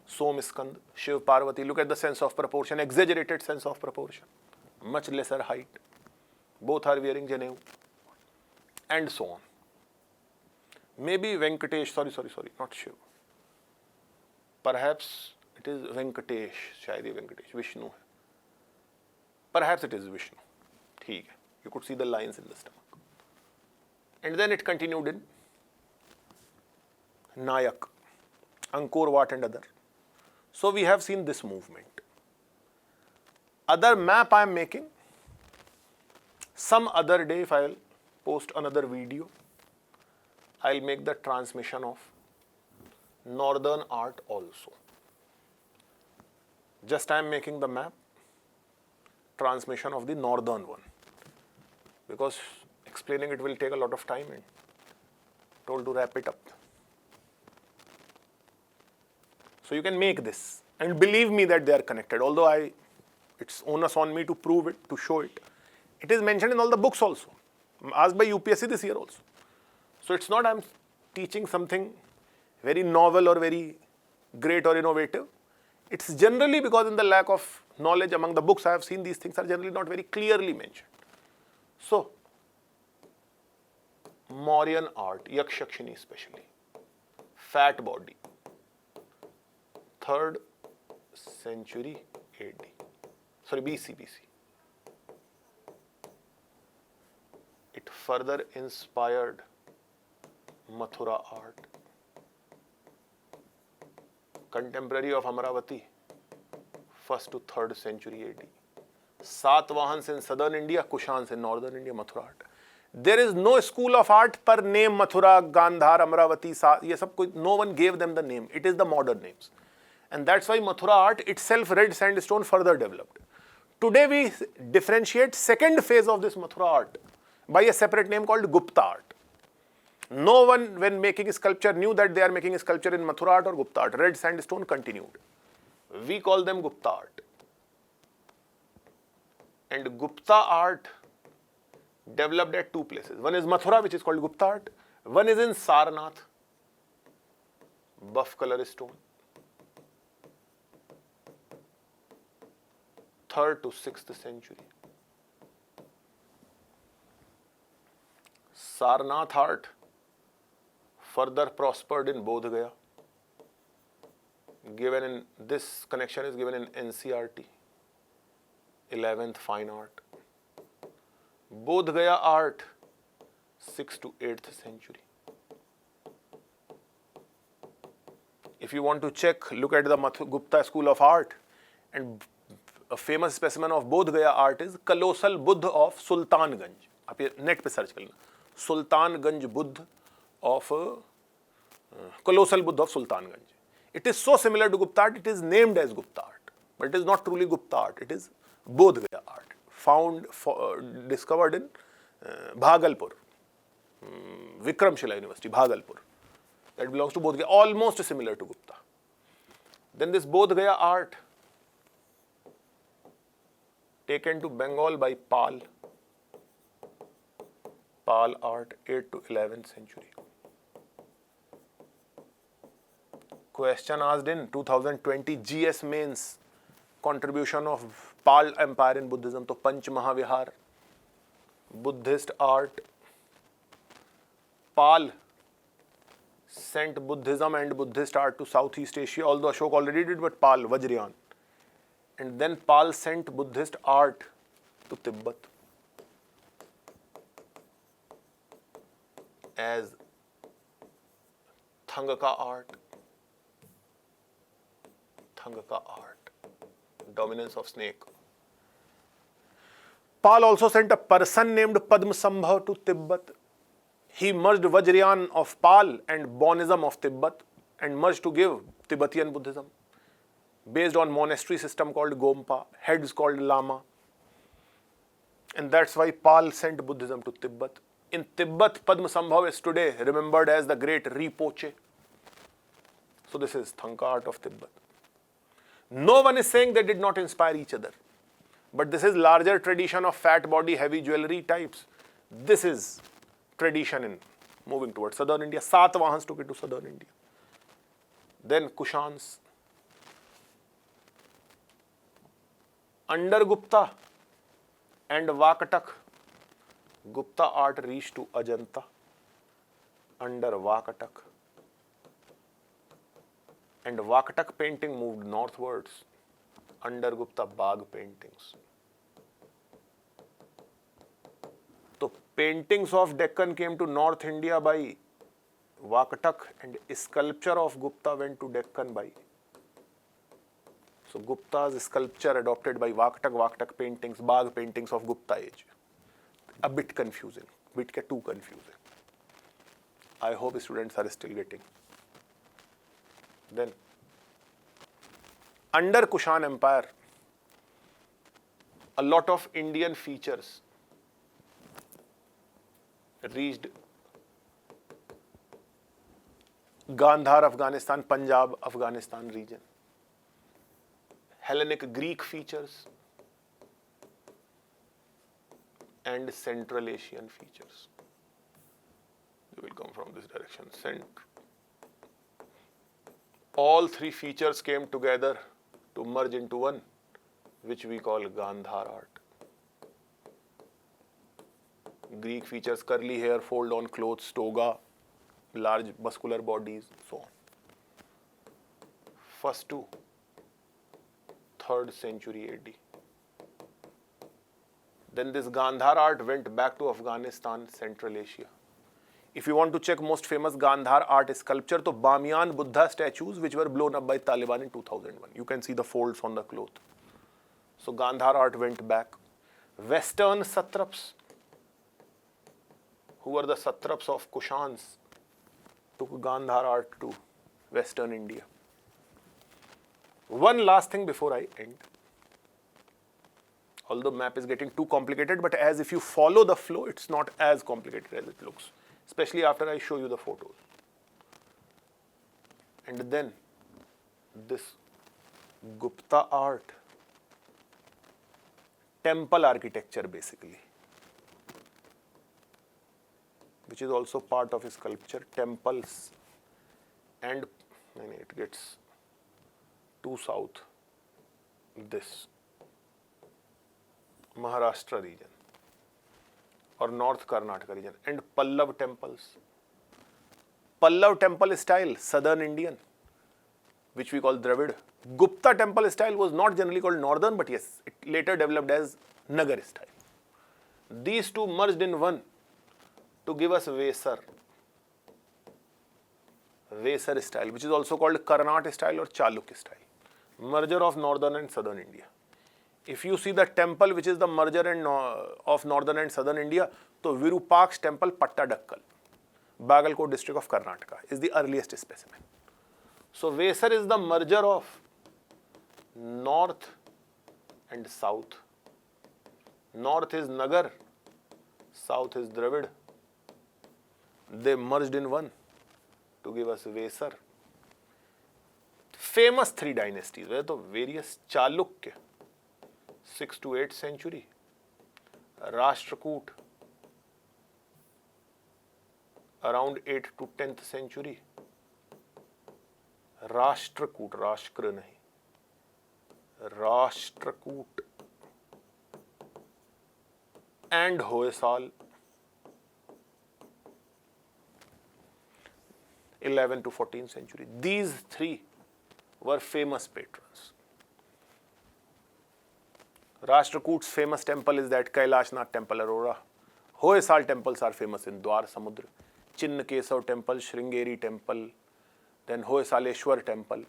Somskand, Shiv Parvati. Look at the sense of proportion, exaggerated sense of proportion. Much lesser height. Both are wearing Janevu. And so on. Maybe Venkatesh, sorry, not Shiv. Perhaps it is Venkatesh, शायद ये Venkatesh, Vishnu है. Perhaps it is Vishnu. ठीक है. You could see the lines in the stomach. And then it continued in Nayak, Angkor Wat and other. So we have seen this movement. Other map I am making. Some other day if I will post another video, I will make the transmission of northern art also. Just I am making the map, transmission of the northern one. Because explaining it will take a lot of time and told to wrap it up. So you can make this and believe me that they are connected. Although it's onus on me to prove it, to show it. It is mentioned in all the books also. Asked by UPSC this year also. So it's not I'm teaching something very novel or very great or innovative. It's generally because in the lack of knowledge among the books I have seen, these things are generally not very clearly mentioned. So, Mauryan art, Yakshakshini especially, fat body, 3rd century AD, BC. It further inspired Mathura art. Contemporary of Amaravati, 1st to 3rd century AD. Satvahans in southern India, Kushans in northern India, Mathura art. There is no school of art per name Mathura, Gandhar, Amaravati, no one gave them the name. It is the modern names. And that's why Mathura art itself, red sandstone, further developed. Today we differentiate second phase of this Mathura art by a separate name called Gupta art. No one when making a sculpture knew that they are making a sculpture in Mathura art or Gupta art. Red sandstone continued. We call them Gupta art. And Gupta art developed at two places. One is Mathura, which is called Gupta art. One is in Sarnath, buff color stone. 3rd to 6th century. Sarnath art further prospered in Bodh Gaya. Given in this connection is given in NCERT, 11th fine art. Bodh Gaya art, 6th to 8th century. If you want to check, look at the Gupta school of art, and a famous specimen of Bodh Gaya art is Colossal Buddha of Sultanganj. आप ये net पे search करना, Sultanganj Buddha of Colossal Buddha of Sultanganj. It is so similar to Gupta art, it is named as Gupta art, but it is not truly Gupta art. It is Bodh Gaya art, discovered in Bhagalpur, Vikramshila University, Bhagalpur. That belongs to Bodh Gaya, almost similar to Gupta. Then this Bodh Gaya art taken to Bengal by Pal art, 8th to 11th century. Question asked in 2020 GS mains, contribution of Pal Empire in Buddhism. So Panch Mahavihar, Buddhist art. Pal sent Buddhism and Buddhist art to Southeast Asia, although Ashok already did, but Pal, Vajrayana. And then Pal sent Buddhist art to Tibet as Thangka art. Thangka art, dominance of snake. Pal also sent a person named Padmasambhav to Tibet. He merged Vajrayana of Pal and Bonism of Tibet and merged to give Tibetan Buddhism based on monastery system called Gompa, heads called Lama. And that's why Pal sent Buddhism to Tibet. In Tibet, Padmasambhav is today remembered as the great Rinpoche. So this is Thangka art of Tibet. No one is saying they did not inspire each other. But this is larger tradition of fat body, heavy jewelry types. This is tradition in moving towards southern India. Satvahans took it to southern India. Then Kushans. Under Gupta and Vakatak, Gupta art reached to Ajanta. Under Vakatak. And Vakatak painting moved northwards. Under Gupta, Bagh paintings. So paintings of Deccan came to North India by Vakatak and sculpture of Gupta went to Deccan by. So Gupta's sculpture adopted by Vakatak, Vakatak paintings, Bagh paintings of Gupta age. A bit confusing, too confusing. I hope students are still getting. Then, under Kushan Empire, a lot of Indian features reached Gandhar, Afghanistan, Punjab, Afghanistan region. Hellenic Greek features and Central Asian features. They will come from this direction. All three features came together to merge into one, which we call Gandhar art. Greek features, curly hair, fold on clothes, toga, large muscular bodies, so on. First to 3rd century AD. Then this Gandhar art went back to Afghanistan, Central Asia. If you want to check most famous Gandhar art sculpture, to Bamiyan Buddha statues which were blown up by Taliban in 2001. You can see the folds on the cloth. So Gandhar art went back. Western satraps, who were the satraps of Kushans, took Gandhar art to Western India. One last thing before I end. Although map is getting too complicated, but as if you follow the flow, it's not as complicated as it looks. Especially after I show you the photos. And then this Gupta art, temple architecture basically, which is also part of sculpture, temples, and it gets to south, this Maharashtra region or North Karnataka region, and Pallav temples. Pallav temple style, southern Indian, which we call Dravid. Gupta temple style was not generally called northern, but yes, it later developed as Nagar style. These two merged in one to give us Vesar. Vesar style, which is also called Karnataka style or Chalukya style. Merger of northern and southern India. If you see the temple, which is the merger of northern and southern India, so Virupaksha temple, Pattadakkal, Bagalkot district of Karnataka, is the earliest specimen. So Vesar is the merger of north and south. North is Nagar, south is Dravid. They merged in one to give us Vesar. Famous three dynasties were the various Chalukya, 6th to 8th century, Rashtrakoot, around 8th to 10th century, Rashtrakoot, Rashtra nahi, Rashtrakoot, and Hoysal, 11th to 14th century. These three were famous patrons. Rashtrakoot's famous temple is that Kailashnath temple, Aurora. Hoysal temples are famous in Dwar Samudra. Chinnakesav temple, Sringeri temple, then Hoysaleshwar temple.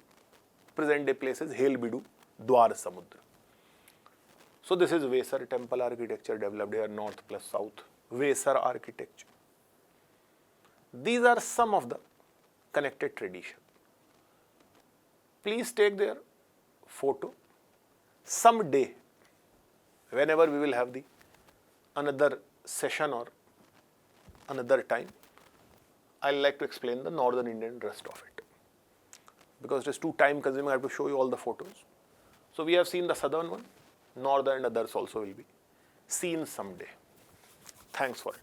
Present day places, Helbidu, Dwar Samudra. So this is Vesar temple architecture developed here, north plus south, Vesar architecture. These are some of the connected tradition. Please take their photo. Someday, whenever we will have the another session or another time, I like to explain the northern Indian rest of it. Because it is too time consuming, I have to show you all the photos. So we have seen the southern one, northern and others also will be seen someday. Thanks for it.